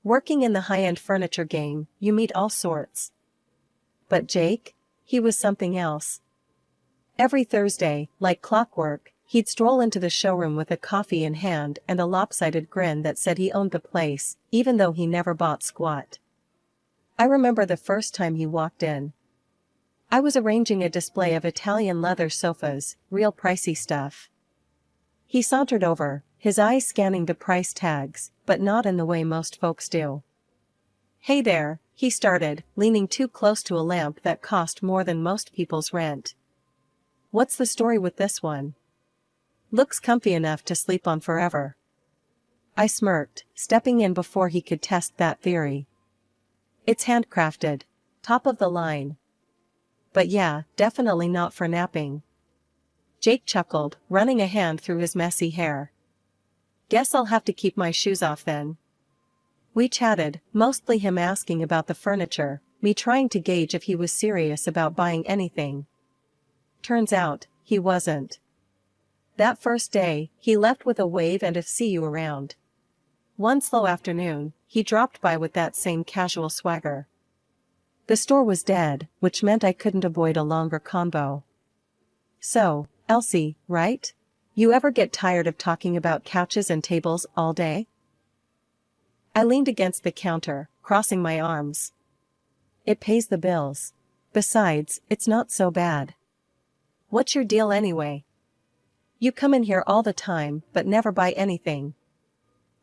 Working in the high-end furniture game, you meet all sorts. But Jake? He was something else. Every Thursday, like clockwork, he'd stroll into the showroom with a coffee in hand and a lopsided grin that said he owned the place, even though he never bought squat. I remember the first time he walked in. I was arranging a display of Italian leather sofas, real pricey stuff. He sauntered over, his eyes scanning the price tags, but not in the way most folks do. "Hey there," he started, leaning too close to a lamp that cost more than most people's rent. "What's the story with this one? Looks comfy enough to sleep on forever." I smirked, stepping in before he could test that theory. "It's handcrafted. Top of the line. But yeah, definitely not for napping." Jake chuckled, running a hand through his messy hair. "Guess I'll have to keep my shoes off then." We chatted, mostly him asking about the furniture, me trying to gauge if he was serious about buying anything. Turns out, he wasn't. That first day, he left with a wave and a "see you around." One slow afternoon, he dropped by with that same casual swagger. The store was dead, which meant I couldn't avoid a longer convo. "So, Elsie, right? You ever get tired of talking about couches and tables all day?" I leaned against the counter, crossing my arms. "It pays the bills. Besides, it's not so bad." "What's your deal anyway? You come in here all the time, but never buy anything.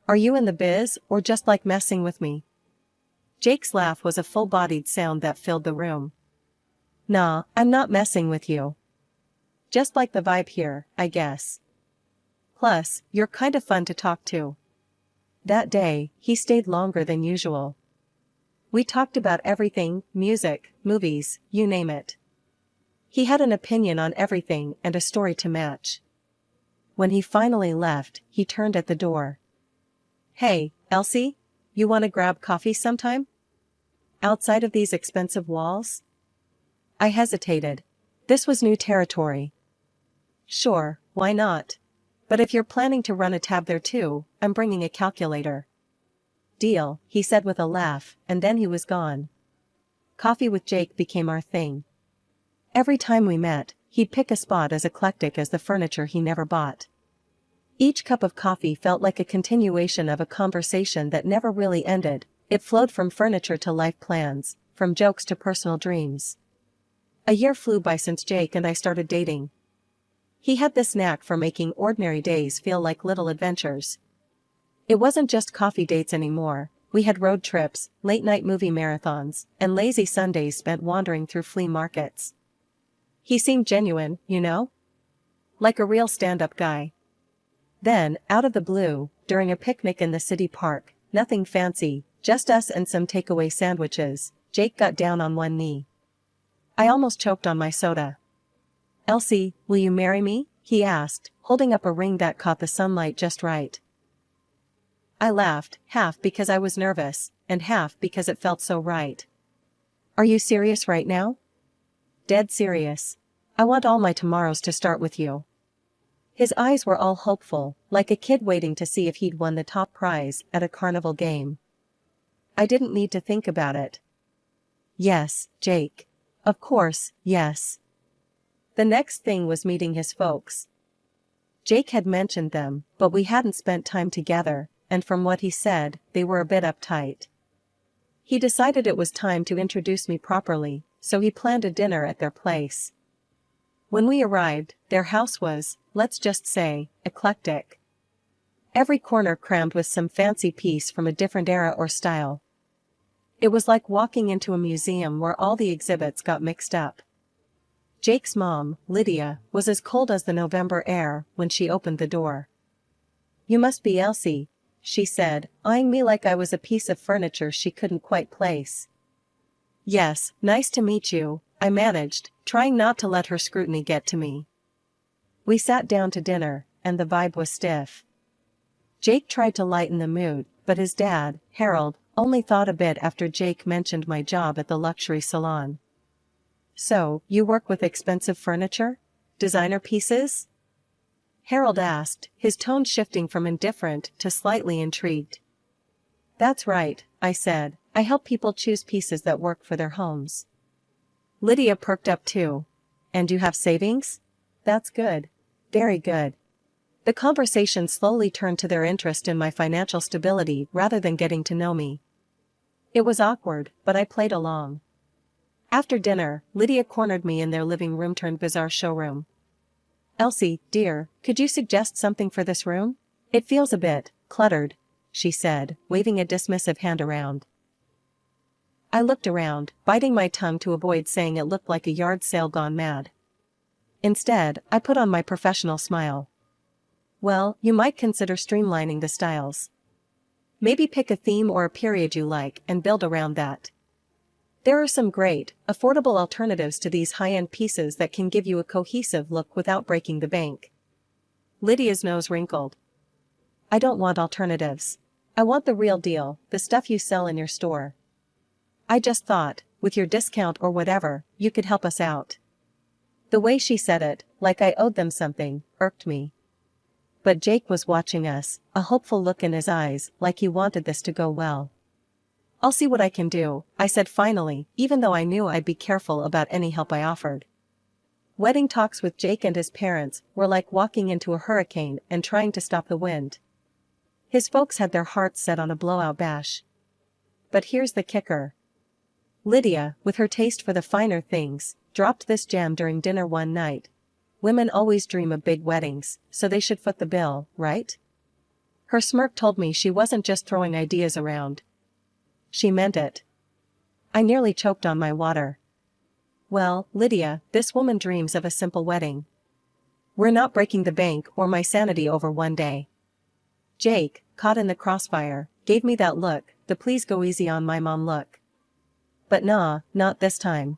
Are you in the biz, or just like messing with me?" Jake's laugh was a full-bodied sound that filled the room. "Nah, I'm not messing with you. Just like the vibe here, I guess. Plus, you're kind of fun to talk to." That day, he stayed longer than usual. We talked about everything, music, movies, you name it. He had an opinion on everything and a story to match. When he finally left, he turned at the door. "Hey, Elsie? You want to grab coffee sometime? Outside of these expensive walls?" I hesitated. This was new territory. "Sure, why not? But if you're planning to run a tab there too, I'm bringing a calculator." "Deal," he said with a laugh, and then he was gone. Coffee with Jake became our thing. Every time we met, he'd pick a spot as eclectic as the furniture he never bought. Each cup of coffee felt like a continuation of a conversation that never really ended. It flowed from furniture to life plans, from jokes to personal dreams. A year flew by since Jake and I started dating. He had this knack for making ordinary days feel like little adventures. It wasn't just coffee dates anymore. We had road trips, late-night movie marathons, and lazy Sundays spent wandering through flea markets. He seemed genuine, you know? Like a real stand-up guy. Then, out of the blue, during a picnic in the city park, nothing fancy, just us and some takeaway sandwiches, Jake got down on one knee. I almost choked on my soda. "Elsie, will you marry me?" he asked, holding up a ring that caught the sunlight just right. I laughed, half because I was nervous, and half because it felt so right. "Are you serious right now?" "Dead serious. I want all my tomorrows to start with you." His eyes were all hopeful, like a kid waiting to see if he'd won the top prize at a carnival game. I didn't need to think about it. Yes, Jake. Of course, yes. The next thing was meeting his folks. Jake had mentioned them, but we hadn't spent time together, and from what he said, they were a bit uptight. He decided it was time to introduce me properly, so he planned a dinner at their place. When we arrived, their house was, let's just say, eclectic. Every corner crammed with some fancy piece from a different era or style. It was like walking into a museum where all the exhibits got mixed up. Jake's mom, Lydia, was as cold as the November air when she opened the door. "You must be Elsie," she said, eyeing me like I was a piece of furniture she couldn't quite place. "Yes, nice to meet you," I managed, trying not to let her scrutiny get to me. We sat down to dinner, and the vibe was stiff. Jake tried to lighten the mood, but his dad, Harold, only thought a bit after Jake mentioned my job at the luxury salon. "So, you work with expensive furniture? Designer pieces?" Harold asked, his tone shifting from indifferent to slightly intrigued. That's right, I said. I help people choose pieces that work for their homes. Lydia perked up too. And you have savings? That's good. Very good. The conversation slowly turned to their interest in my financial stability rather than getting to know me. It was awkward, but I played along. After dinner, Lydia cornered me in their living room turned bizarre showroom. Elsie, dear, could you suggest something for this room? It feels a bit cluttered, she said, waving a dismissive hand around. I looked around, biting my tongue to avoid saying it looked like a yard sale gone mad. Instead, I put on my professional smile. Well, you might consider streamlining the styles. Maybe pick a theme or a period you like and build around that. There are some great, affordable alternatives to these high-end pieces that can give you a cohesive look without breaking the bank. Lydia's nose wrinkled. I don't want alternatives. I want the real deal, the stuff you sell in your store. I just thought, with your discount or whatever, you could help us out. The way she said it, like I owed them something, irked me. But Jake was watching us, a hopeful look in his eyes, like he wanted this to go well. I'll see what I can do, I said finally, even though I knew I'd be careful about any help I offered. Wedding talks with Jake and his parents were like walking into a hurricane and trying to stop the wind. His folks had their hearts set on a blowout bash. But here's the kicker. Lydia, with her taste for the finer things, dropped this gem during dinner one night. Women always dream of big weddings, so they should foot the bill, right? Her smirk told me she wasn't just throwing ideas around. She meant it. I nearly choked on my water. Well, Lydia, this woman dreams of a simple wedding. We're not breaking the bank or my sanity over one day. Jake, caught in the crossfire, gave me that look, the please go easy on my mom look. But nah, not this time.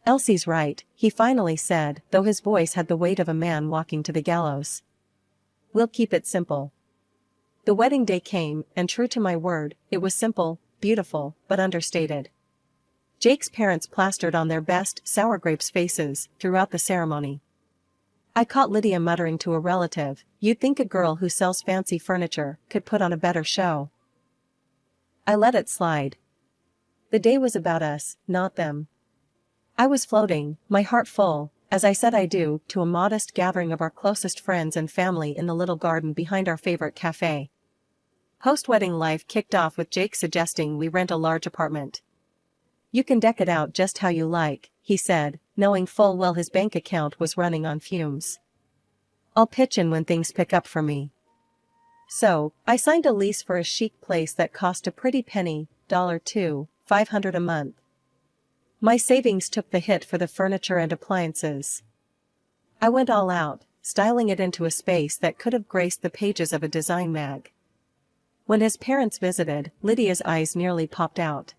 Elsie's right, he finally said, though his voice had the weight of a man walking to the gallows. We'll keep it simple. The wedding day came, and true to my word, it was simple, beautiful, but understated. Jake's parents plastered on their best sour grapes faces throughout the ceremony. I caught Lydia muttering to a relative, "You'd think a girl who sells fancy furniture could put on a better show." I let it slide. The day was about us, not them. I was floating, my heart full, as I said I do, to a modest gathering of our closest friends and family in the little garden behind our favorite cafe. Post-wedding life kicked off with Jake suggesting we rent a large apartment. You can deck it out just how you like, he said, knowing full well his bank account was running on fumes. I'll pitch in when things pick up for me. So, I signed a lease for a chic place that cost a pretty penny, $2,500 a month. My savings took the hit for the furniture and appliances. I went all out, styling it into a space that could have graced the pages of a design mag. When his parents visited, Lydia's eyes nearly popped out.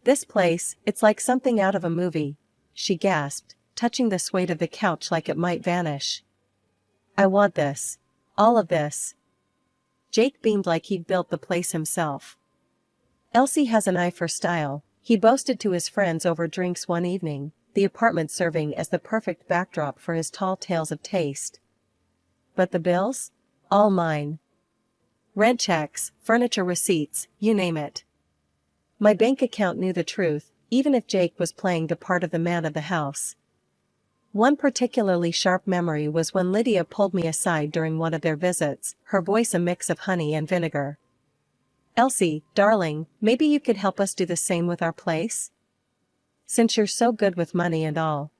This place, it's like something out of a movie, she gasped, touching the suede of the couch like it might vanish. I want this. All of this. Jake beamed like he'd built the place himself. Elsie has an eye for style, he boasted to his friends over drinks one evening, the apartment serving as the perfect backdrop for his tall tales of taste. But the bills? All mine. Rent checks, furniture receipts, you name it. My bank account knew the truth, even if Jake was playing the part of the man of the house. One particularly sharp memory was when Lydia pulled me aside during one of their visits, her voice a mix of honey and vinegar. Elsie, darling, maybe you could help us do the same with our place? Since you're so good with money and all.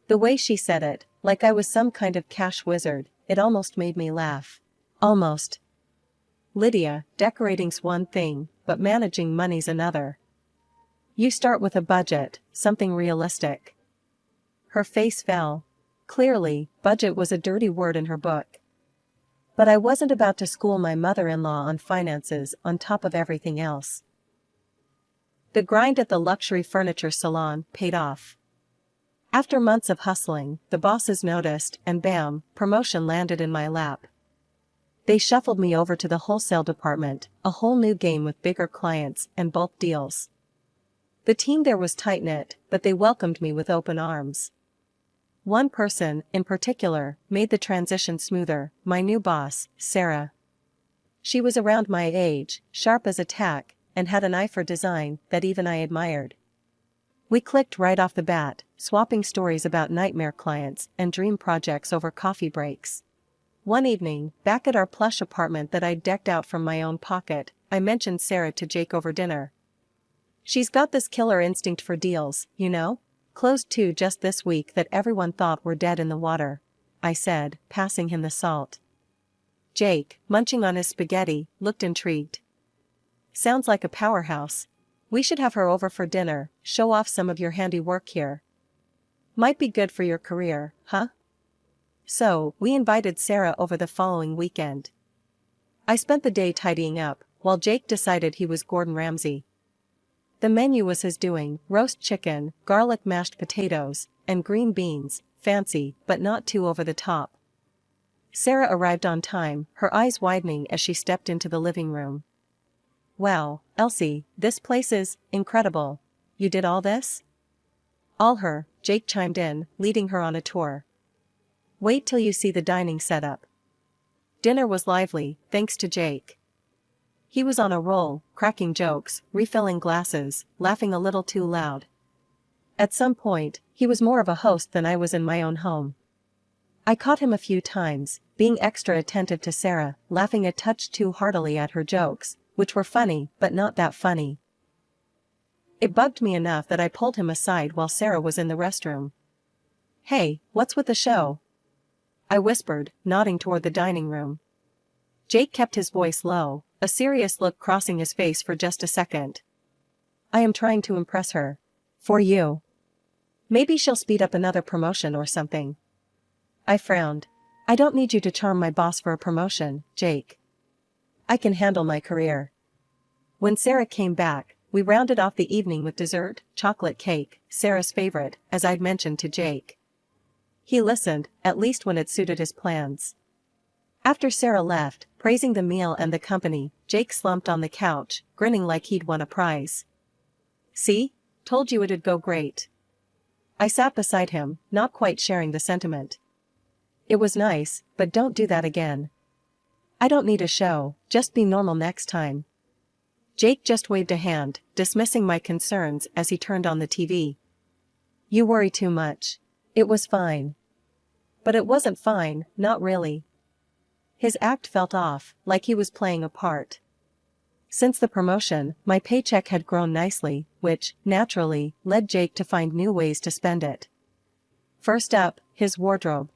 The way she said it, like I was some kind of cash wizard, it almost made me laugh. Almost. Lydia, decorating's one thing, but managing money's another. You start with a budget, something realistic. Her face fell. Clearly, budget was a dirty word in her book. But I wasn't about to school my mother-in-law on finances on top of everything else. The grind at the luxury furniture salon paid off. After months of hustling, the bosses noticed, and bam, promotion landed in my lap. They shuffled me over to the wholesale department, a whole new game with bigger clients and bulk deals. The team there was tight-knit, but they welcomed me with open arms. One person, in particular, made the transition smoother, my new boss, Sarah. She was around my age, sharp as a tack, and had an eye for design that even I admired. We clicked right off the bat, swapping stories about nightmare clients and dream projects over coffee breaks. One evening, back at our plush apartment that I'd decked out from my own pocket, I mentioned Sarah to Jake over dinner. "She's got this killer instinct for deals, you know? Closed two just this week that everyone thought were dead in the water," I said, passing him the salt. Jake, munching on his spaghetti, looked intrigued. "Sounds like a powerhouse. We should have her over for dinner, show off some of your handiwork here. Might be good for your career, huh?" So, we invited Sarah over the following weekend. I spent the day tidying up, while Jake decided he was Gordon Ramsay. The menu was his doing: roast chicken, garlic mashed potatoes, and green beans, fancy, but not too over the top. Sarah arrived on time, her eyes widening as she stepped into the living room. "Wow, Elsie, this place is incredible. You did all this?" "All her," Jake chimed in, leading her on a tour. "Wait till you see the dining setup." Dinner was lively, thanks to Jake. He was on a roll, cracking jokes, refilling glasses, laughing a little too loud. At some point, he was more of a host than I was in my own home. I caught him a few times, being extra attentive to Sarah, laughing a touch too heartily at her jokes, which were funny but not that funny. It bugged me enough that I pulled him aside while Sarah was in the restroom. "Hey, what's with the show?" I whispered, nodding toward the dining room. Jake kept his voice low, a serious look crossing his face for just a second. "I am trying to impress her. For you. Maybe she'll speed up another promotion or something." I frowned. "I don't need you to charm my boss for a promotion, Jake. I can handle my career." When Sarah came back, we rounded off the evening with dessert, chocolate cake, Sarah's favorite, as I'd mentioned to Jake. He listened, at least when it suited his plans. After Sarah left, praising the meal and the company, Jake slumped on the couch, grinning like he'd won a prize. "See? Told you it'd go great." I sat beside him, not quite sharing the sentiment. "It was nice, but don't do that again." "I don't need a show, just be normal next time." Jake just waved a hand, dismissing my concerns as he turned on the TV. "You worry too much. It was fine." But it wasn't fine, not really. His act felt off, like he was playing a part. Since the promotion, my paycheck had grown nicely, which, naturally, led Jake to find new ways to spend it. First up, his wardrobe.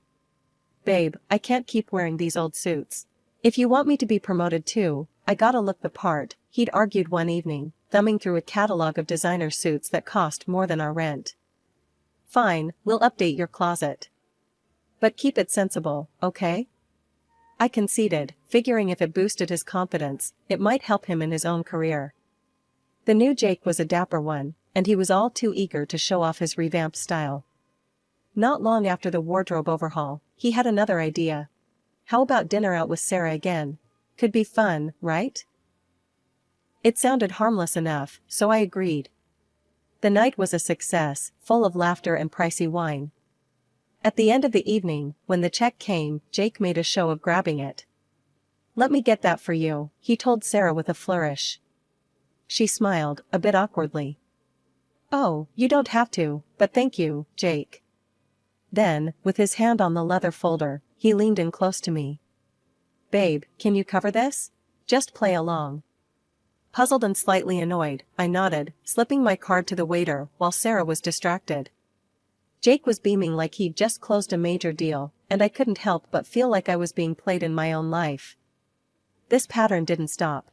"Babe, I can't keep wearing these old suits. If you want me to be promoted too, I gotta look the part," he'd argued one evening, thumbing through a catalog of designer suits that cost more than our rent. "Fine, we'll update your closet. But keep it sensible, okay?" I conceded, figuring if it boosted his confidence, it might help him in his own career. The new Jake was a dapper one, and he was all too eager to show off his revamped style. Not long after the wardrobe overhaul, he had another idea. How about dinner out with Sarah again? Could be fun, right? It sounded harmless enough, so I agreed. The night was a success, full of laughter and pricey wine. At the end of the evening, when the check came, Jake made a show of grabbing it. "Let me get that for you," he told Sarah with a flourish. She smiled, a bit awkwardly. "Oh, you don't have to, but thank you, Jake." Then, with his hand on the leather folder, he leaned in close to me. "Babe, can you cover this? Just play along." Puzzled and slightly annoyed, I nodded, slipping my card to the waiter while Sarah was distracted. Jake was beaming like he'd just closed a major deal, and I couldn't help but feel like I was being played in my own life. This pattern didn't stop.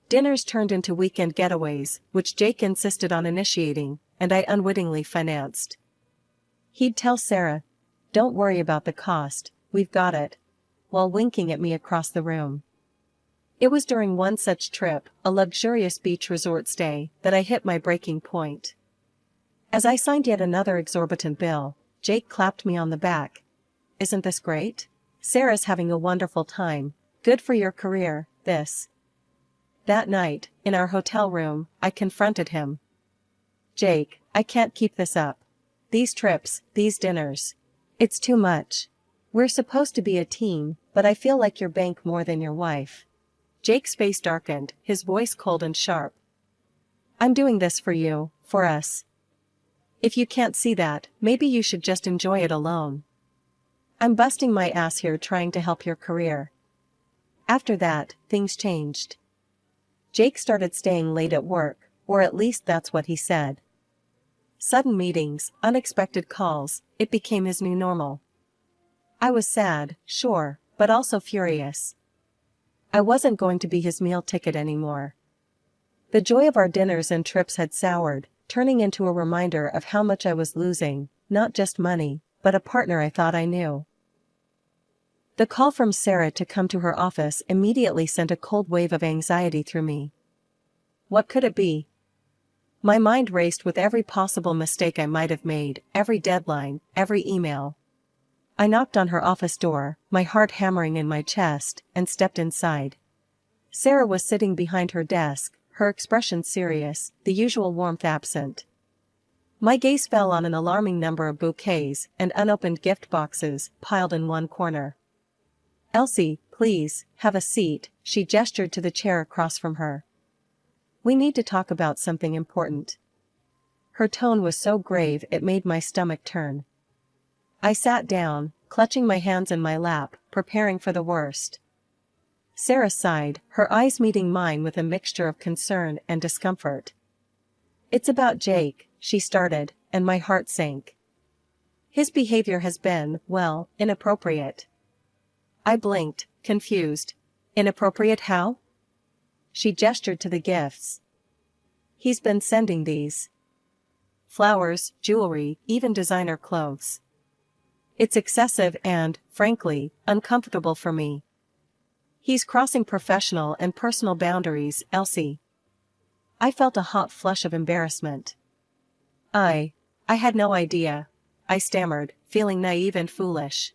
Dinners turned into weekend getaways, which Jake insisted on initiating, and I unwittingly financed. He'd tell Sarah, "Don't worry about the cost, we've got it," while winking at me across the room. It was during one such trip, a luxurious beach resort stay, that I hit my breaking point. As I signed yet another exorbitant bill, Jake clapped me on the back. "Isn't this great? Sarah's having a wonderful time. Good for your career, this." That night, in our hotel room, I confronted him. "Jake, I can't keep this up. These trips, these dinners. It's too much. We're supposed to be a team, but I feel like your bank more than your wife." Jake's face darkened, his voice cold and sharp. I'm doing this for you, for us. If you can't see that, maybe you should just enjoy it alone. I'm busting my ass here trying to help your career. After that, things changed. Jake started staying late at work, or at least that's what he said. Sudden meetings, unexpected calls, it became his new normal. I was sad, sure, but also furious. I wasn't going to be his meal ticket anymore. The joy of our dinners and trips had soured, turning into a reminder of how much I was losing, not just money, but a partner I thought I knew. The call from Sarah to come to her office immediately sent a cold wave of anxiety through me. What could it be? My mind raced with every possible mistake I might have made, every deadline, every email. I knocked on her office door, my heart hammering in my chest, and stepped inside. Sarah was sitting behind her desk, her expression serious, the usual warmth absent. My gaze fell on an alarming number of bouquets and unopened gift boxes piled in one corner. Elsie, please, have a seat, she gestured to the chair across from her. We need to talk about something important. Her tone was so grave it made my stomach turn. I sat down, clutching my hands in my lap, preparing for the worst. Sarah sighed, her eyes meeting mine with a mixture of concern and discomfort. It's about Jake, she started, and my heart sank. His behavior has been, well, inappropriate. I blinked, confused. Inappropriate how? She gestured to the gifts. He's been sending these. Flowers, jewelry, even designer clothes. It's excessive and, frankly, uncomfortable for me. He's crossing professional and personal boundaries, Elsie. I felt a hot flush of embarrassment. I had no idea, I stammered, feeling naive and foolish.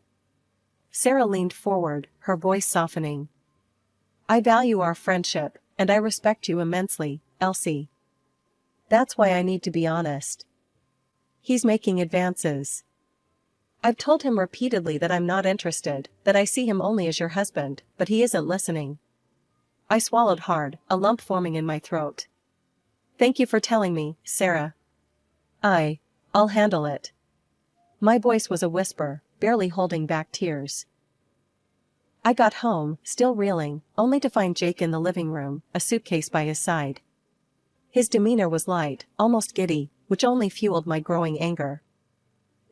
Sarah leaned forward, her voice softening. I value our friendship, and I respect you immensely, Elsie. That's why I need to be honest. He's making advances. I've told him repeatedly that I'm not interested, that I see him only as your husband, but he isn't listening. I swallowed hard, a lump forming in my throat. Thank you for telling me, Sarah. I'll handle it. My voice was a whisper, barely holding back tears. I got home, still reeling, only to find Jake in the living room, a suitcase by his side. His demeanor was light, almost giddy, which only fueled my growing anger.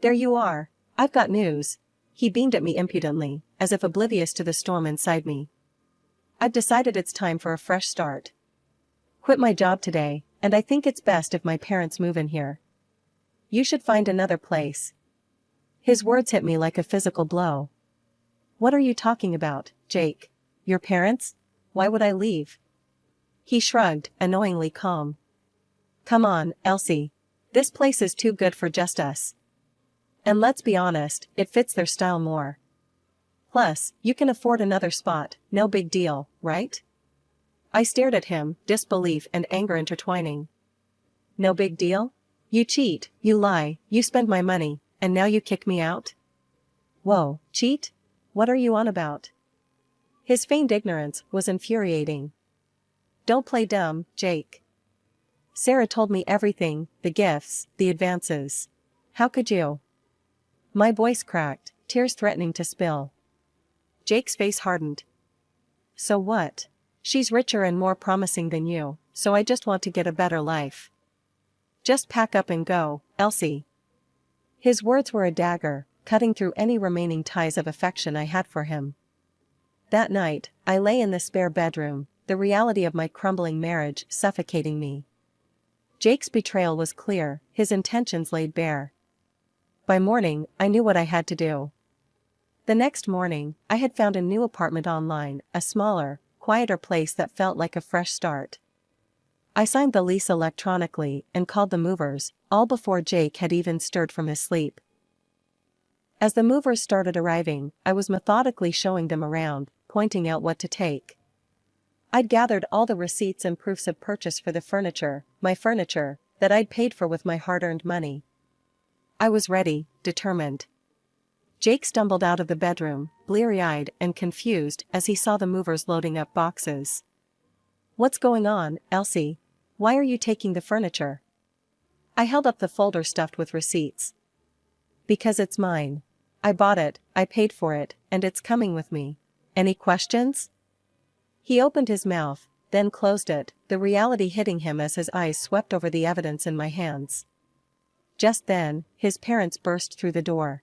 There you are. I've got news. He beamed at me impudently, as if oblivious to the storm inside me. I've decided it's time for a fresh start. Quit my job today, and I think it's best if my parents move in here. You should find another place. His words hit me like a physical blow. What are you talking about, Jake? Your parents? Why would I leave? He shrugged, annoyingly calm. Come on, Elsie. This place is too good for just us. And let's be honest, it fits their style more. Plus, you can afford another spot, no big deal, right? I stared at him, disbelief and anger intertwining. No big deal? You cheat, you lie, you spend my money, and now you kick me out? Whoa, cheat? What are you on about? His feigned ignorance was infuriating. Don't play dumb, Jake. Sarah told me everything, the gifts, the advances. How could you? My voice cracked, tears threatening to spill. Jake's face hardened. So what? She's richer and more promising than you, so I just want to get a better life. Just pack up and go, Elsie. His words were a dagger, cutting through any remaining ties of affection I had for him. That night, I lay in the spare bedroom, the reality of my crumbling marriage suffocating me. Jake's betrayal was clear, his intentions laid bare. By morning, I knew what I had to do. The next morning, I had found a new apartment online, a smaller, quieter place that felt like a fresh start. I signed the lease electronically and called the movers, all before Jake had even stirred from his sleep. As the movers started arriving, I was methodically showing them around, pointing out what to take. I'd gathered all the receipts and proofs of purchase for the furniture, my furniture, that I'd paid for with my hard-earned money. I was ready, determined. Jake stumbled out of the bedroom, bleary-eyed and confused as he saw the movers loading up boxes. "What's going on, Elsie? Why are you taking the furniture?" I held up the folder stuffed with receipts. "Because it's mine. I bought it, I paid for it, and it's coming with me. Any questions?" He opened his mouth, then closed it, the reality hitting him as his eyes swept over the evidence in my hands. Just then, his parents burst through the door.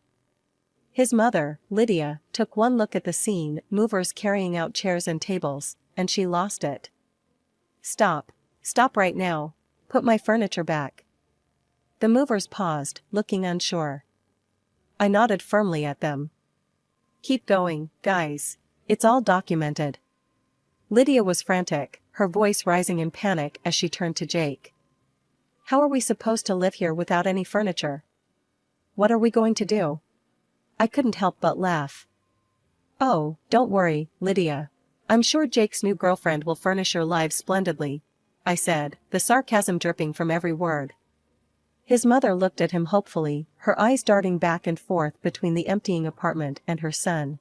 His mother, Lydia, took one look at the scene, movers carrying out chairs and tables, and she lost it. "Stop. Stop right now. Put my furniture back." The movers paused, looking unsure. I nodded firmly at them. "Keep going, guys. It's all documented." Lydia was frantic, her voice rising in panic as she turned to Jake. "How are we supposed to live here without any furniture? What are we going to do?" I couldn't help but laugh. "Oh, don't worry, Lydia. I'm sure Jake's new girlfriend will furnish your lives splendidly," I said, the sarcasm dripping from every word. His mother looked at him hopefully, her eyes darting back and forth between the emptying apartment and her son.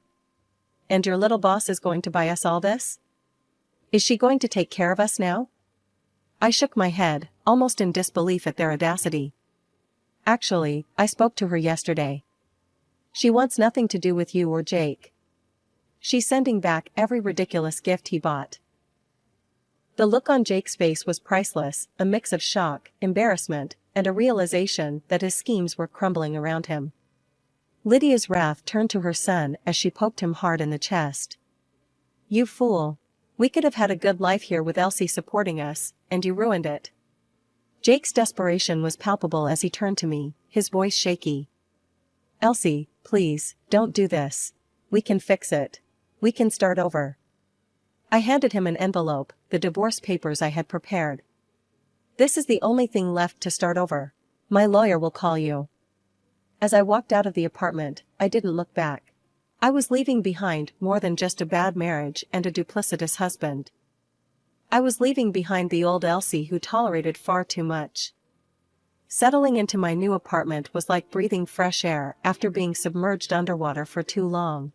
"And your little boss is going to buy us all this? Is she going to take care of us now?" I shook my head, almost in disbelief at their audacity. "Actually, I spoke to her yesterday. She wants nothing to do with you or Jake. She's sending back every ridiculous gift he bought." The look on Jake's face was priceless, a mix of shock, embarrassment, and a realization that his schemes were crumbling around him. Lydia's wrath turned to her son as she poked him hard in the chest. "You fool. We could have had a good life here with Elsie supporting us, and you ruined it." Jake's desperation was palpable as he turned to me, his voice shaky. "Elsie, please, don't do this. We can fix it. We can start over." I handed him an envelope, the divorce papers I had prepared. "This is the only thing left to start over. My lawyer will call you." As I walked out of the apartment, I didn't look back. I was leaving behind more than just a bad marriage and a duplicitous husband. I was leaving behind the old Elsie who tolerated far too much. Settling into my new apartment was like breathing fresh air after being submerged underwater for too long.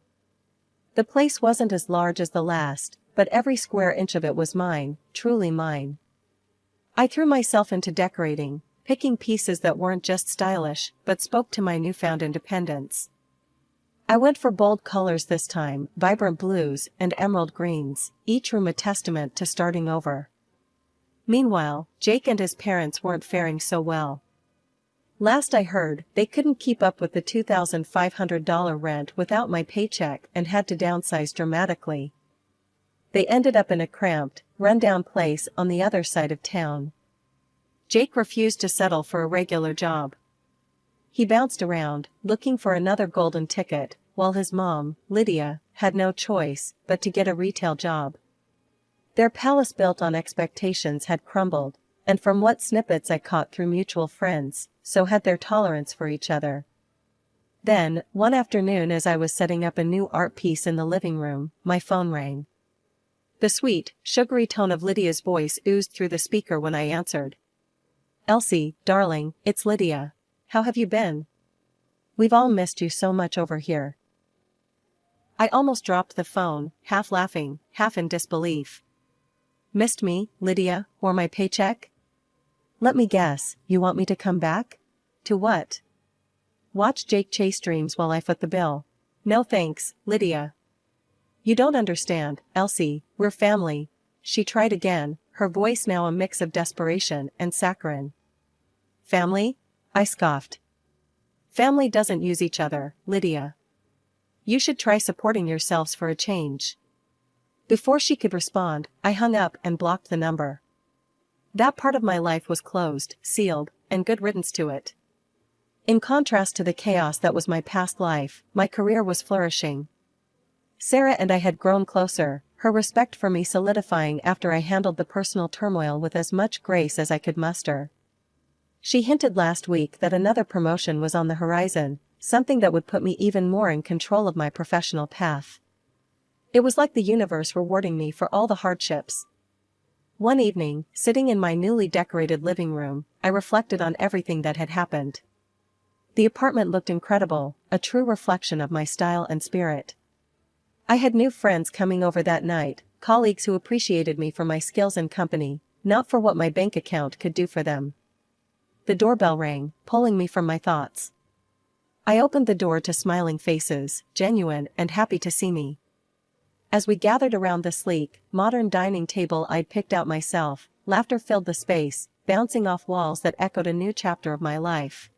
The place wasn't as large as the last, but every square inch of it was mine, truly mine. I threw myself into decorating, picking pieces that weren't just stylish, but spoke to my newfound independence. I went for bold colors this time, vibrant blues and emerald greens, each room a testament to starting over. Meanwhile, Jake and his parents weren't faring so well. Last I heard, they couldn't keep up with the $2,500 rent without my paycheck and had to downsize dramatically. They ended up in a cramped, run-down place on the other side of town. Jake refused to settle for a regular job. He bounced around, looking for another golden ticket, while his mom, Lydia, had no choice but to get a retail job. Their palace built on expectations had crumbled, and from what snippets I caught through mutual friends, so had their tolerance for each other. Then, one afternoon as I was setting up a new art piece in the living room, my phone rang. The sweet, sugary tone of Lydia's voice oozed through the speaker when I answered. "Elsie, darling, it's Lydia. How have you been? We've all missed you so much over here." I almost dropped the phone, half laughing, half in disbelief. "Missed me, Lydia, or my paycheck? Let me guess, you want me to come back? To what? Watch Jake chase dreams while I foot the bill? No thanks, Lydia." "You don't understand, Elsie, we're family." She tried again, her voice now a mix of desperation and saccharine. "Family?" I scoffed. "Family doesn't use each other, Lydia. You should try supporting yourselves for a change." Before she could respond, I hung up and blocked the number. That part of my life was closed, sealed, and good riddance to it. In contrast to the chaos that was my past life, my career was flourishing. Sarah and I had grown closer, her respect for me solidifying after I handled the personal turmoil with as much grace as I could muster. She hinted last week that another promotion was on the horizon, something that would put me even more in control of my professional path. It was like the universe rewarding me for all the hardships. One evening, sitting in my newly decorated living room, I reflected on everything that had happened. The apartment looked incredible, a true reflection of my style and spirit. I had new friends coming over that night, colleagues who appreciated me for my skills and company, not for what my bank account could do for them. The doorbell rang, pulling me from my thoughts. I opened the door to smiling faces, genuine and happy to see me. As we gathered around the sleek, modern dining table I'd picked out myself, laughter filled the space, bouncing off walls that echoed a new chapter of my life.